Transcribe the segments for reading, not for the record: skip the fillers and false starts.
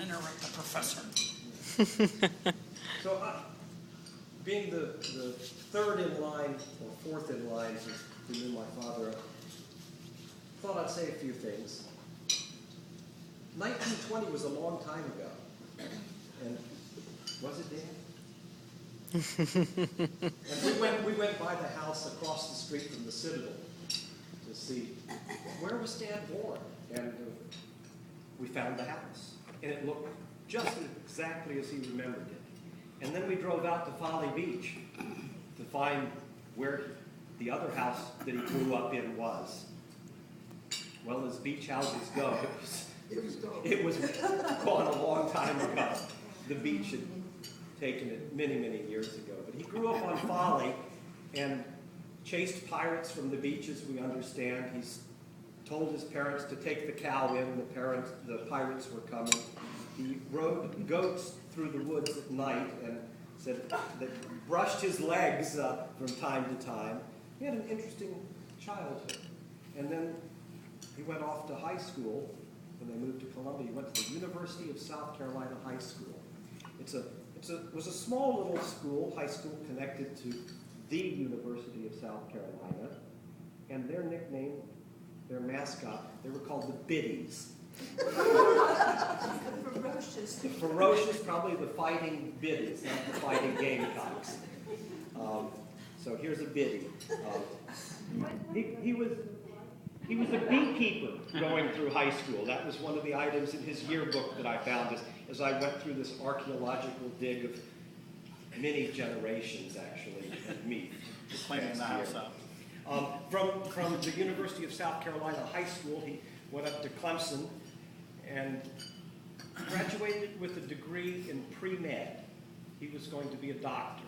dinner with the professor. So, being the third in line, or fourth in line, who knew my father, I thought I'd say a few things. 1920 was a long time ago. And was it, Dan? And we went by the house across the street from the Citadel to see where was Dad born. And we found the house. And it looked just exactly as he remembered it. And then we drove out to Folly Beach to find where the other house that he grew up in was. Well, as beach houses go, it was gone a long time ago. The beach had taken it many, many years ago. But he grew up on Folly and chased pirates from the beaches, we understand. He's told his parents to take the cow in. The pirates were coming. He rode goats through the woods at night and said that brushed his legs from time to time. He had an interesting childhood. And then he went off to high school. When they moved to Columbia, he went to the University of South Carolina High School. It was a small little school, high school, connected to the University of South Carolina. And their nickname, their mascot, they were called the Biddies. Ferocious. The ferocious, probably the fighting Biddies, not the fighting Gamecocks. So here's a Biddy. He was a beekeeper going through high school. That was one of the items in his yearbook that I found as I went through this archaeological dig of many generations, actually, of meat. Just cleaning the house up. From the University of South Carolina High School, he went up to Clemson and graduated with a degree in pre-med. He was going to be a doctor.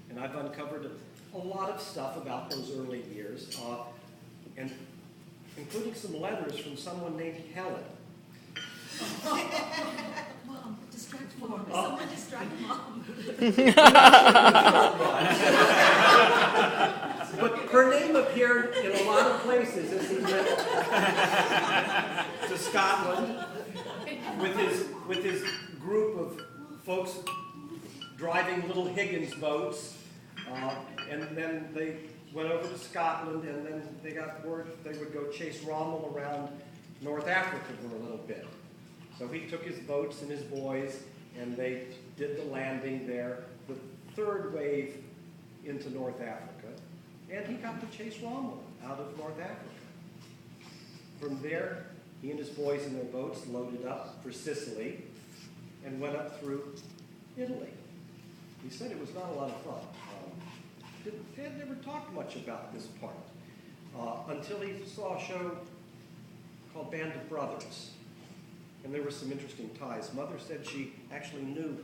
And I've uncovered a lot of stuff about those early years, and including some letters from someone named Helen. Mom, distract Mom. Someone distract Mom. But her name appeared in a lot of places as he went to Scotland with his group of folks driving little Higgins boats, and then they went over to Scotland, and then they got word they would go chase Rommel around North Africa for a little bit. So he took his boats and his boys, and they did the landing there, the third wave into North Africa, and he got to chase Rommel out of North Africa. From there, he and his boys in their boats loaded up for Sicily and went up through Italy. He said it was not a lot of fun. Dad never talked much about this part until he saw a show called Band of Brothers. And there were some interesting ties. Mother said she actually knew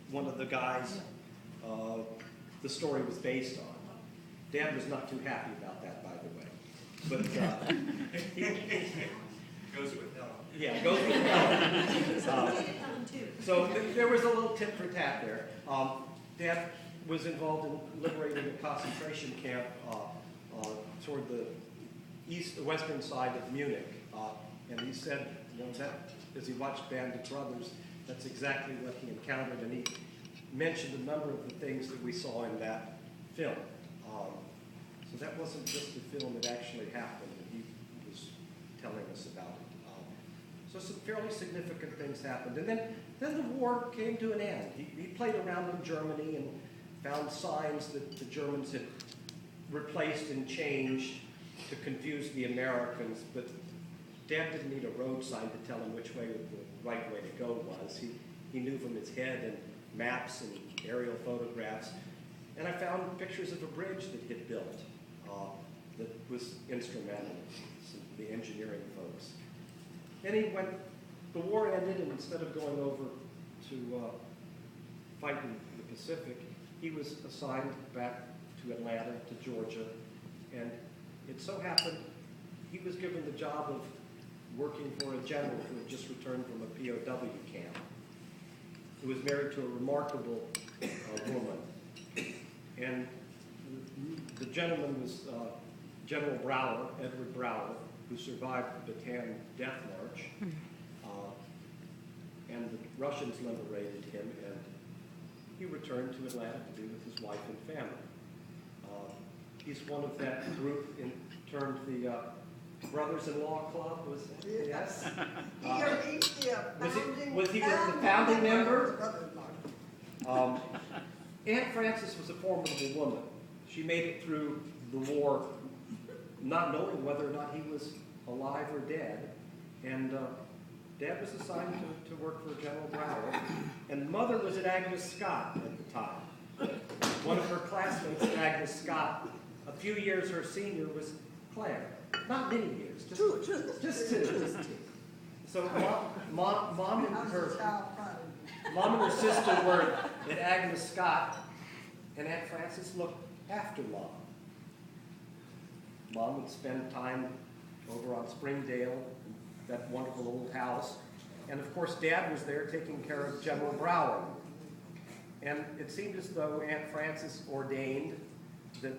one of the guys the story was based on. Dad was not too happy about that, by the way. But Goes with Helen. yeah, goes with Helen. So there was a little tit for tat there. Dad was involved in liberating a concentration camp toward the western side of Munich. And he said, that as he watched Band of Brothers, that's exactly what he encountered. And he mentioned a number of the things that we saw in that film. So that wasn't just the film that actually happened that he was telling us about it. So some fairly significant things happened. And then the war came to an end. He played around in Germany and found signs that the Germans had replaced and changed to confuse the Americans, but Dad didn't need a road sign to tell him which way the right way to go was. He knew from his head and maps and aerial photographs. And I found pictures of a bridge that he'd built that was instrumental, the engineering folks. Then the war ended, and instead of going over to fight in the Pacific, he was assigned back to Atlanta, to Georgia, and it so happened he was given the job of working for a general who had just returned from a POW camp, who was married to a remarkable woman. And the gentleman was General Brower, Edward Brower, who survived the Bataan Death March. and the Russians liberated him, and he returned to Atlanta to be with his wife and family. He's one of that group termed the Brothers-in-Law Club, was it? Yes? Was he the founding member? Aunt Frances was a formidable woman. She made it through the war not knowing whether or not he was alive or dead. And Dad was assigned to work for General Brower. And Mother was at Agnes Scott at the time. One of her classmates at Agnes Scott, a few years her senior, was Claire. Not many years, just two. So mom and her sister were at Agnes Scott, and Aunt Frances looked after Mom. Mom would spend time over on Springdale, that wonderful old house. And of course, Dad was there taking care of General Brower. And it seemed as though Aunt Frances ordained that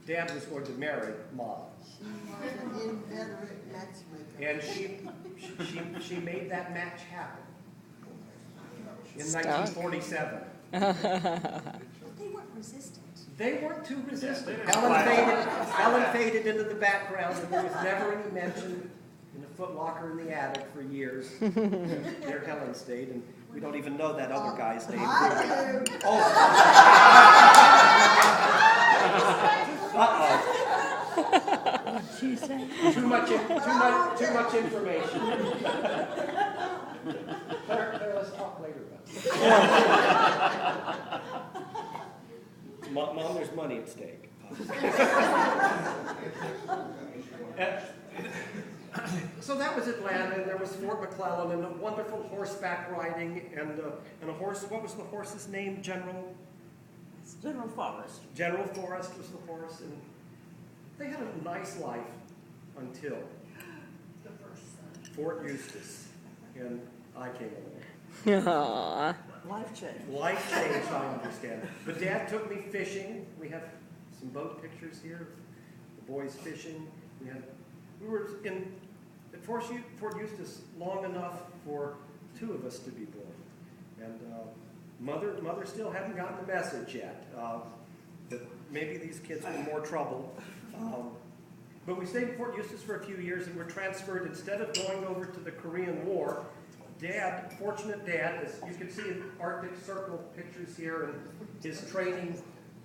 Dad was going to marry Mom. She was an inveterate matchmaker. And she made that match happen in 1947. But they weren't resistant. They weren't too resistant. Helen faded into the background, and there was never any mention in a footlocker in the attic for years. There Helen stayed, and we don't even know that other guy's name. I do. Oh. Uh-oh. What'd she say? Too much information. Claire, let's talk later about it. Mom, there's money at stake. So that was Atlanta, and there was Fort McClellan, and a wonderful horseback riding, and a horse. What was the horse's name? General Forrest. General Forrest was the horse, and they had a nice life until Fort Eustis, and I came along. Aww. Life change. Life changed, I understand. But Dad took me fishing. We have some boat pictures here of the boys fishing. We were at Fort Eustis long enough for two of us to be born. And Mother still hadn't gotten the message yet that maybe these kids were more trouble. But we stayed in Fort Eustis for a few years and were transferred. Instead of going over to the Korean War, Dad, fortunate Dad, as you can see in Arctic Circle pictures here, and his training,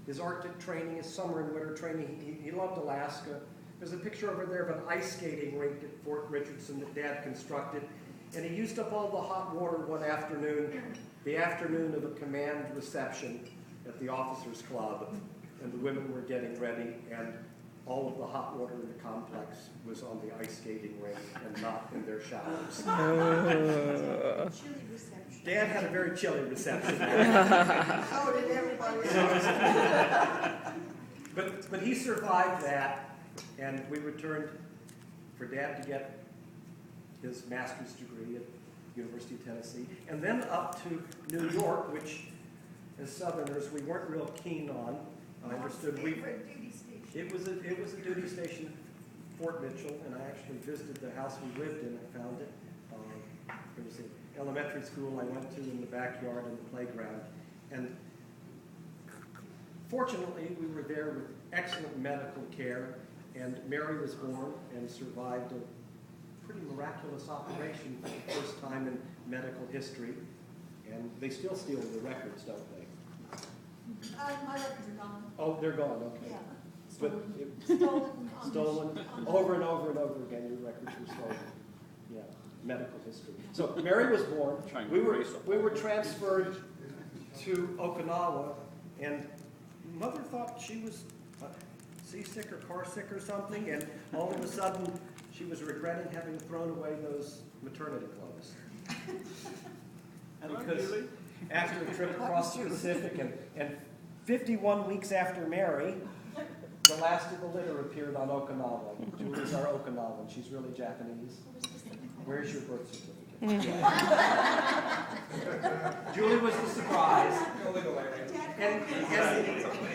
his Arctic training, his summer and winter training, he loved Alaska. There's a picture over there of an ice skating rink at Fort Richardson that Dad constructed, and he used up all the hot water one afternoon, the afternoon of a command reception at the officers' club, and the women were getting ready, and all of the hot water in the complex was on the ice skating rink and not in their showers. Chilly reception. Dad had a very chilly reception. So did everybody else. But he survived that, and we returned for Dad to get his master's degree at University of Tennessee, and then up to New York, which, as Southerners, we weren't real keen on. I understood it was a duty station, Fort Mitchell, and I actually visited the house we lived in. I found it. There was an elementary school I went to in the backyard and the playground, and fortunately we were there with excellent medical care, and Mary was born and survived a pretty miraculous operation for the first time in medical history, and they still steal the records, don't they? My records are gone. Oh, they're gone, okay. Yeah. But stolen over and over and over again. Your records were stolen. Yeah, medical history. So Mary was born. We were transferred to Okinawa, and Mother thought she was seasick or car sick or something, and all of a sudden she was regretting having thrown away those maternity clothes. Because after a trip across the Pacific and 51 weeks after Mary, the last of the litter appeared on Okinawa. Julie's our Okinawan. She's really Japanese. Where's your birth certificate? Julie was the surprise. And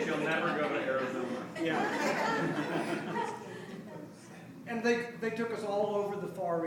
She'll never go to Arizona. yeah. And they took us all over the Far